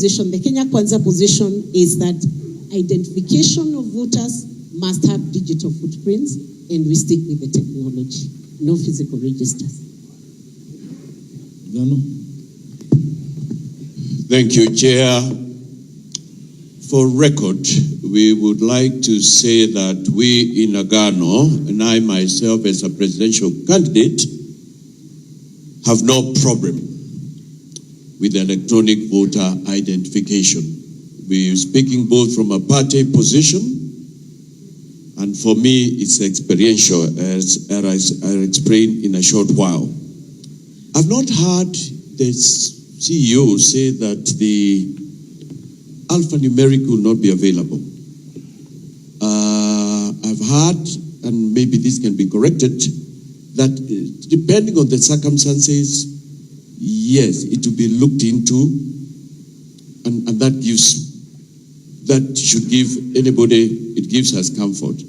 The Kenya Kwanza position is that identification of voters must have digital footprints, and we stick with the technology, no physical registers. Thank you, Chair. For record, we would like to say that we in Agano, and I myself as a presidential candidate, have no problem with electronic voter identification. We are speaking both from a party position, and for me, it's experiential, as I explained in a short while. I've not heard the CEO say that the alphanumeric will not be available. I've heard, and maybe this can be corrected, that depending on the circumstances, yes, it will be looked into, and that should give anybody, it gives us comfort.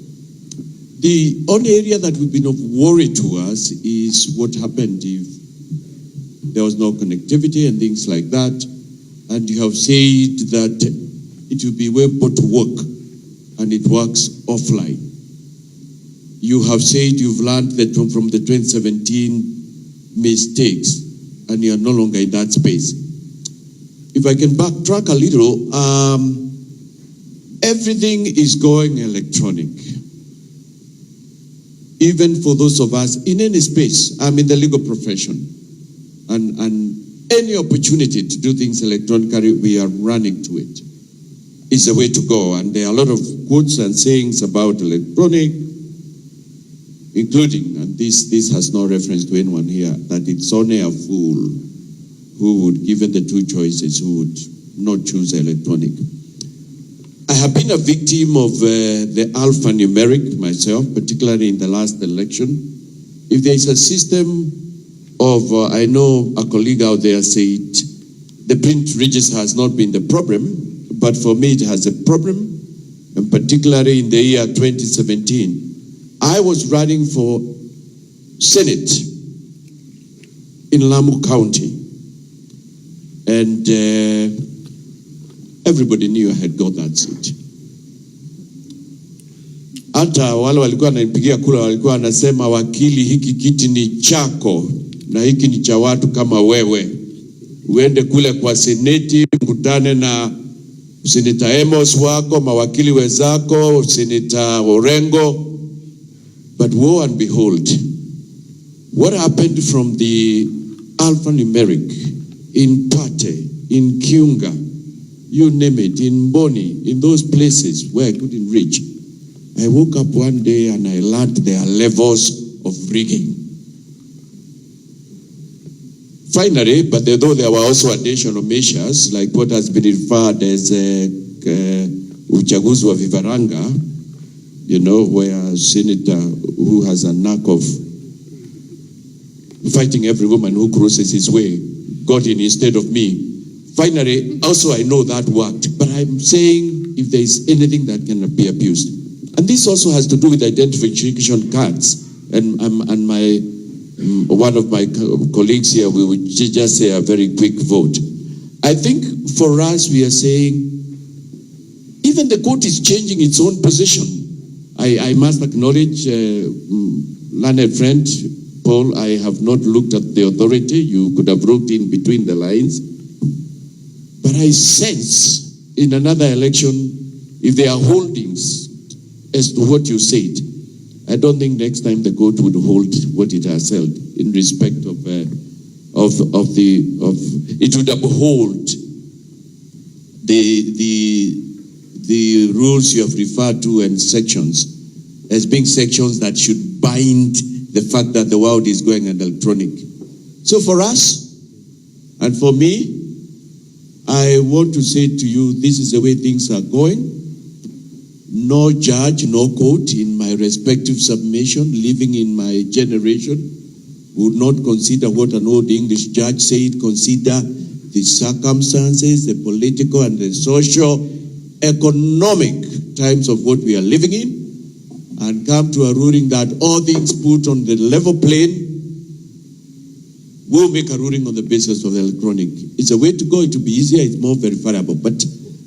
The only area that would be of worry to us is what happened if there was no connectivity and things like that. And you have said that it will be able to work, and it works offline. You have said you've learned that from the 2017 mistakes, and you are no longer in that space. If I can backtrack a little, everything is going electronic. Even for those of us in any space, I'm in the legal profession, and any opportunity to do things electronically, we are running to it. It's the way to go. And there are a lot of quotes and sayings about electronic, including, and this has no reference to anyone here, that it's only a fool who would, given the two choices, who would not choose electronic. I have been a victim of the alphanumeric myself, particularly in the last election. If there is a system of, I know a colleague out there said, the print register has not been the problem, but for me it has a problem, and particularly in the year 2017. I was running for Senate in Lamu County, and everybody knew I had got that seat. Hata wale walikuwa wananipigia kura walikuwa wanasema, wakili, hiki kiti ni chako na hiki ni cha watu kama wewe. Uende kule kwa seneti, mkutane na Senator Amos wako, mawakili wenzako, Senator Orengo. But woe and behold, what happened from the alphanumeric in Pate, in Kiunga, you name it, in Boni, in those places where I couldn't reach. I woke up one day and I learned there are levels of rigging. Finally, but though there were also additional measures, like what has been referred as uchaguzi wa vifaranga, you know, where a senator who has a knack of fighting every woman who crosses his way got in instead of me. Finally, also I know that worked, but I'm saying if there is anything that can be abused. And this also has to do with identification cards. And my one of my colleagues here, we would just say a very quick vote. I think for us, we are saying, even the court is changing its own position. I must acknowledge, learned friend, Paul, I have not looked at the authority. You could have wrote in between the lines. But I sense in another election, if there are holdings as to what you said, I don't think next time the court would hold what it has held in respect of it would uphold the rules you have referred to and sections as being sections that should bind the fact that the world is going electronic. So for us, and for me, I want to say to you, this is the way things are going. No judge, no court in my respective submission, living in my generation, would not consider what an old English judge said, consider the circumstances, the political and the social, economic times of what we are living in, and come to a ruling that all things put on the level plane we'll make a ruling on the basis of the electronic. It's a way to go. It will be easier. It's more verifiable. But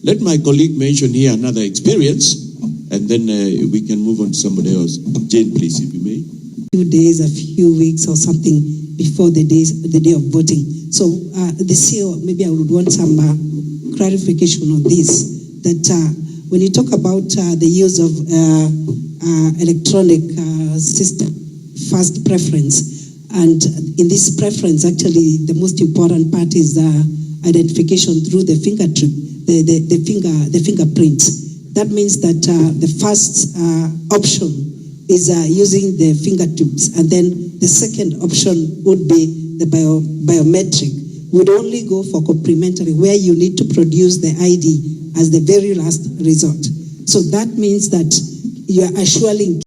let my colleague mention here another experience, and then we can move on to somebody else. Jane, please, if you may. Few days, a few weeks or something before the day of voting. So the CEO, maybe I would want some clarification on this, that when you talk about the use of electronic system, first preference, and in this preference, actually, the most important part is identification through the fingerprint, the fingerprints. That means that the first option is using the fingertips, and then the second option would be the biometric. Would only go for complementary, where you need to produce the ID as the very last resort. So that means that you are assuring